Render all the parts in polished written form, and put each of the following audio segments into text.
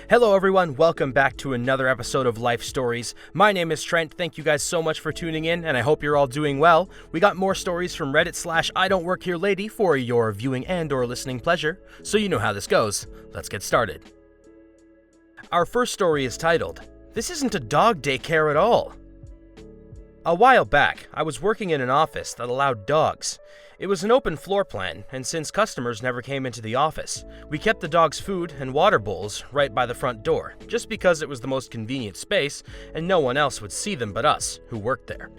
Hello everyone, welcome back to another episode of Life Stories. My name is Trent, thank you guys so much for tuning in, and I hope you're all doing well. We got more stories from Reddit/idontworkherelady for your viewing and or listening pleasure, so you know how this goes. Let's get started. Our first story is titled, "This isn't a dog daycare at all." A while back, I was working in an office that allowed dogs. It was an open floor plan, and since customers never came into the office, we kept the dogs' food and water bowls right by the front door, just because it was the most convenient space and no one else would see them but us, who worked there.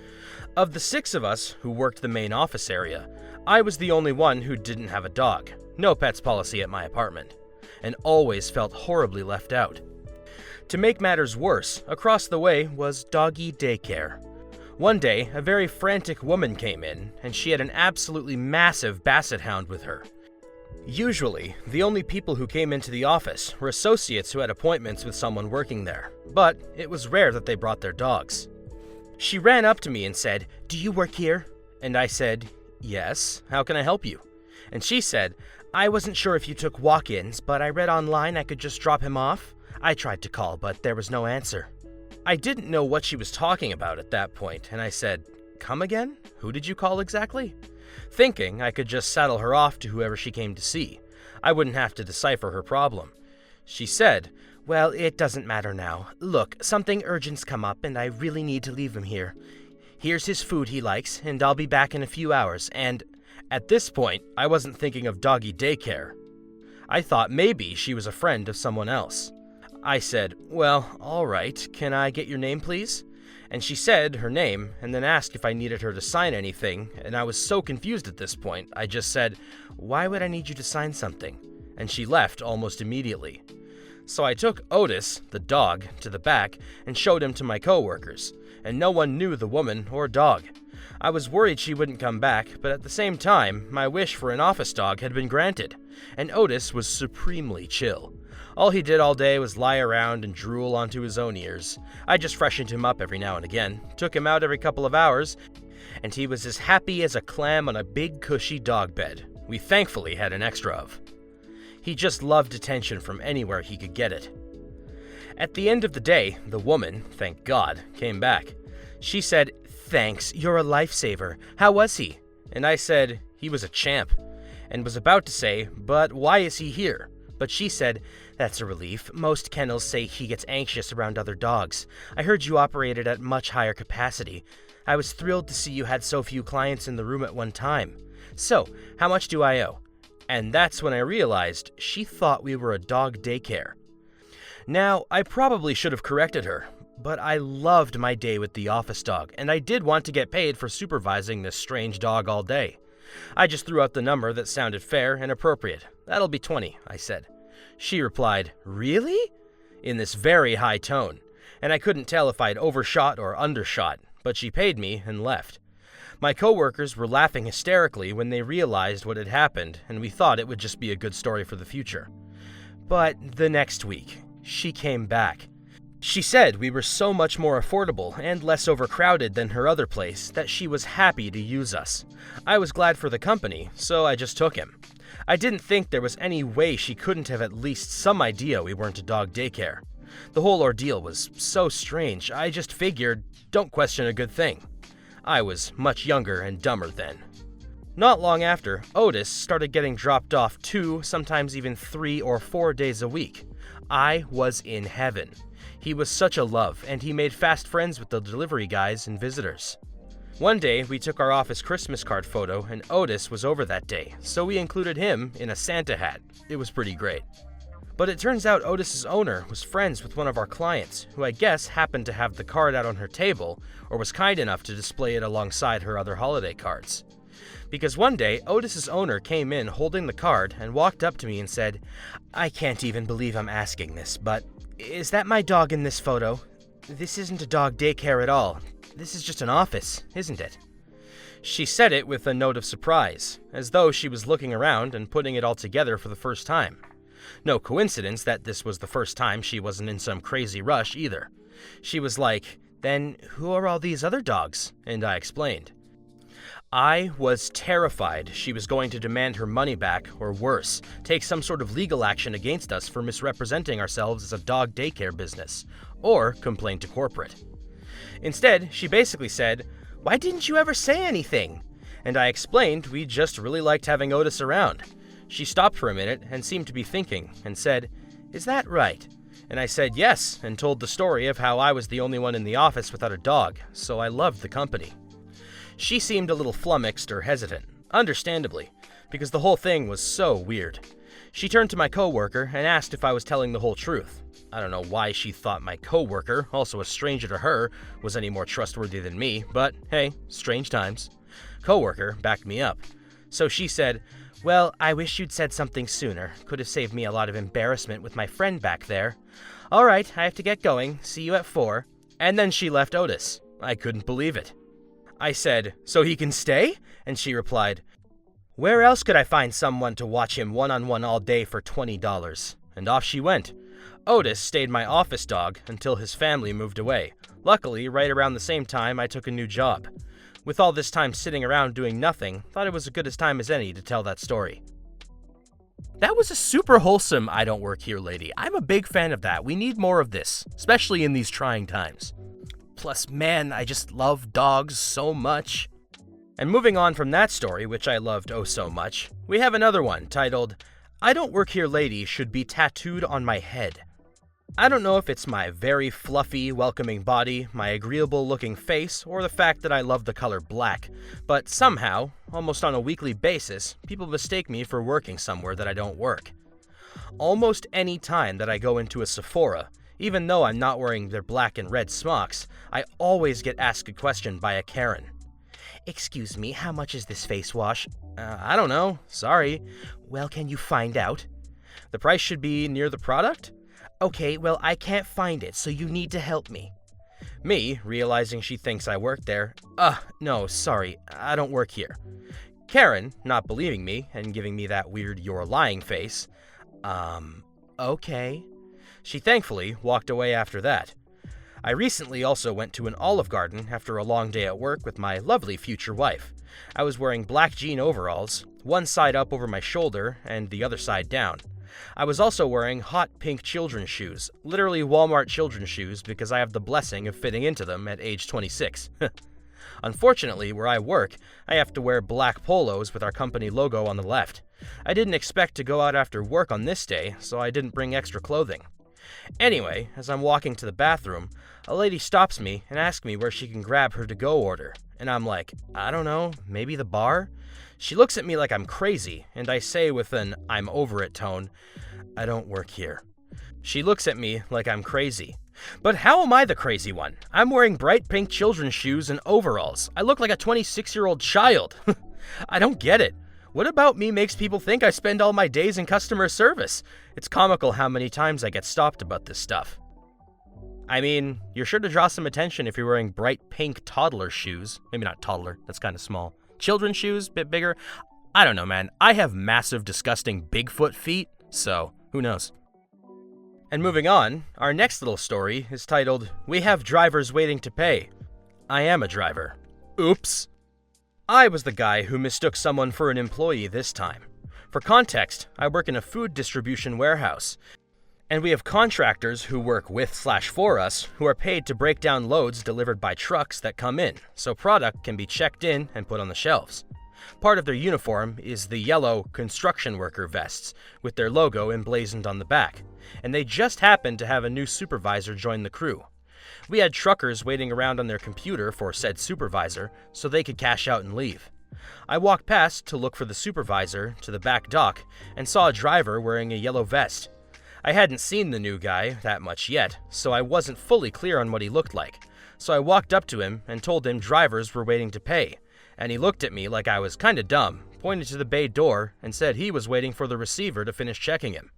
Of the 6 of us who worked the main office area, I was the only one who didn't have a dog. No pets policy at my apartment, and always felt horribly left out. To make matters worse, across the way was Doggy Daycare. One day, a very frantic woman came in, and she had an absolutely massive basset hound with her. Usually, the only people who came into the office were associates who had appointments with someone working there, but it was rare that they brought their dogs. She ran up to me and said, "Do you work here?" And I said, "Yes, how can I help you?" And she said, "I wasn't sure if you took walk-ins, but I read online I could just drop him off. I tried to call, but there was no answer." I didn't know what she was talking about at that point, and I said, "Come again? Who did you call exactly?" Thinking I could just saddle her off to whoever she came to see. I wouldn't have to decipher her problem. She said, "Well, it doesn't matter now. Look, something urgent's come up and I really need to leave him here. Here's his food he likes, and I'll be back in a few hours, and..." At this point, I wasn't thinking of Doggy Daycare. I thought maybe she was a friend of someone else. I said, "Well, all right, can I get your name, please?" And she said her name, and then asked if I needed her to sign anything, and I was so confused at this point, I just said, "Why would I need you to sign something?" And she left almost immediately. So I took Otis, the dog, to the back and showed him to my coworkers, and no one knew the woman or dog. I was worried she wouldn't come back, but at the same time, my wish for an office dog had been granted, and Otis was supremely chill. All he did all day was lie around and drool onto his own ears. I just freshened him up every now and again, took him out every couple of hours, and he was as happy as a clam on a big cushy dog bed we thankfully had an extra of. He just loved attention from anywhere he could get it. At the end of the day, the woman, thank God, came back. She said, "Thanks, you're a lifesaver. How was he?" And I said, "He was a champ," and was about to say, "But why is he here?" But she said, "That's a relief. Most kennels say he gets anxious around other dogs. I heard you operated at much higher capacity. I was thrilled to see you had so few clients in the room at one time. So, how much do I owe?" And that's when I realized she thought we were a dog daycare. Now, I probably should have corrected her, but I loved my day with the office dog, and I did want to get paid for supervising this strange dog all day. I just threw out the number that sounded fair and appropriate. "That'll be 20, I said. She replied, "Really?" in this very high tone, and I couldn't tell if I'd overshot or undershot, but she paid me and left. My coworkers were laughing hysterically when they realized what had happened, and we thought it would just be a good story for the future. But the next week, she came back. She said we were so much more affordable and less overcrowded than her other place that she was happy to use us. I was glad for the company, so I just took him. I didn't think there was any way she couldn't have at least some idea we weren't a dog daycare. The whole ordeal was so strange, I just figured, don't question a good thing. I was much younger and dumber then. Not long after, Otis started getting dropped off 2, sometimes even 3 or 4 days a week. I was in heaven. He was such a love, and he made fast friends with the delivery guys and visitors. One day, we took our office Christmas card photo, and Otis was over that day, so we included him in a Santa hat. It was pretty great. But it turns out Otis's owner was friends with one of our clients, who I guess happened to have the card out on her table, or was kind enough to display it alongside her other holiday cards. Because one day, Otis's owner came in holding the card and walked up to me and said, "I can't even believe I'm asking this, but is that my dog in this photo? This isn't a dog daycare at all. This is just an office, isn't it?" She said it with a note of surprise, as though she was looking around and putting it all together for the first time. No coincidence that this was the first time she wasn't in some crazy rush either. She was like, "Then who are all these other dogs?" And I explained. I was terrified she was going to demand her money back, or worse, take some sort of legal action against us for misrepresenting ourselves as a dog daycare business, or complain to corporate. Instead, she basically said, "Why didn't you ever say anything?" And I explained we just really liked having Otis around. She stopped for a minute and seemed to be thinking, and said, "Is that right?" And I said yes, and told the story of how I was the only one in the office without a dog, so I loved the company. She seemed a little flummoxed or hesitant, understandably, because the whole thing was so weird. She turned to my coworker and asked if I was telling the whole truth. I don't know why she thought my coworker, also a stranger to her, was any more trustworthy than me, but hey, strange times. Coworker backed me up. So she said, "Well, I wish you'd said something sooner. Could have saved me a lot of embarrassment with my friend back there. All right, I have to get going. See you at 4. And then she left Otis. I couldn't believe it. I said, "So he can stay?" And she replied, "Where else could I find someone to watch him one-on-one all day for $20? And off she went. Otis stayed my office dog until his family moved away. Luckily, right around the same time, I took a new job. With all this time sitting around doing nothing, thought it was as good a time as any to tell that story." That was a super wholesome "I don't work here, lady." I'm a big fan of that. We need more of this, especially in these trying times. Plus, man, I just love dogs so much. And moving on from that story, which I loved oh so much, we have another one titled, "I don't work here, lady" should be tattooed on my head. I don't know if it's my very fluffy, welcoming body, my agreeable-looking face, or the fact that I love the color black, but somehow, almost on a weekly basis, people mistake me for working somewhere that I don't work. Almost any time that I go into a Sephora, even though I'm not wearing their black and red smocks, I always get asked a question by a Karen. "Excuse me, how much is this face wash?" I don't know. Sorry." "Well, can you find out?" "The price should be near the product?" "Okay, well, I can't find it, so you need to help me." Me, realizing she thinks I work there, "No, sorry, I don't work here." Karen, not believing me and giving me that weird "you're lying" face, "Okay." She thankfully walked away after that. I recently also went to an Olive Garden after a long day at work with my lovely future wife. I was wearing black jean overalls, one side up over my shoulder and the other side down. I was also wearing hot pink children's shoes, literally Walmart children's shoes because I have the blessing of fitting into them at age 26. Unfortunately, where I work, I have to wear black polos with our company logo on the left. I didn't expect to go out after work on this day, so I didn't bring extra clothing. Anyway, as I'm walking to the bathroom, a lady stops me and asks me where she can grab her to-go order. And I'm like, I don't know, maybe the bar? She looks at me like I'm crazy, and I say with an "I'm over it" tone, "I don't work here." She looks at me like I'm crazy. But how am I the crazy one? I'm wearing bright pink children's shoes and overalls. I look like a 26-year-old child. I don't get it. What about me makes people think I spend all my days in customer service? It's comical how many times I get stopped about this stuff. I mean, you're sure to draw some attention if you're wearing bright pink toddler shoes. Maybe not toddler, that's kind of small. Children's shoes, bit bigger. I don't know, man. I have massive, disgusting Bigfoot feet, so who knows? And moving on, our next little story is titled, "We Have Drivers Waiting to Pay." I am a driver. Oops. I was the guy who mistook someone for an employee this time. For context, I work in a food distribution warehouse, and we have contractors who work with/for us who are paid to break down loads delivered by trucks that come in, so product can be checked in and put on the shelves. Part of their uniform is the yellow construction worker vests with their logo emblazoned on the back, and they just happened to have a new supervisor join the crew. We had truckers waiting around on their computer for said supervisor so they could cash out and leave. I walked past to look for the supervisor to the back dock and saw a driver wearing a yellow vest. I hadn't seen the new guy that much yet, so I wasn't fully clear on what he looked like. So I walked up to him and told him drivers were waiting to pay, and he looked at me like I was kinda dumb, pointed to the bay door, and said he was waiting for the receiver to finish checking him.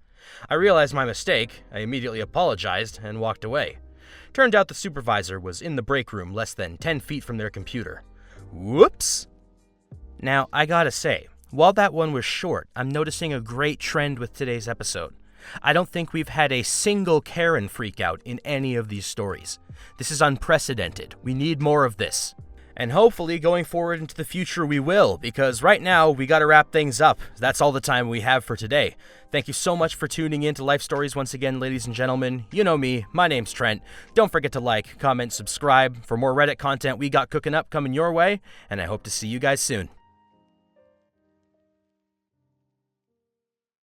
I realized my mistake, I immediately apologized, and walked away. Turned out the supervisor was in the break room less than 10 feet from their computer. Whoops! Now, I gotta say, while that one was short, I'm noticing a great trend with today's episode. I don't think we've had a single Karen freak out in any of these stories. This is unprecedented. We need more of this. And hopefully going forward into the future we will, because right now we gotta wrap things up. That's all the time we have for today. Thank you so much for tuning in to Life Stories once again, ladies and gentlemen. You know me, my name's Trent. Don't forget to like, comment, subscribe for more Reddit content we got cooking up coming your way, and I hope to see you guys soon.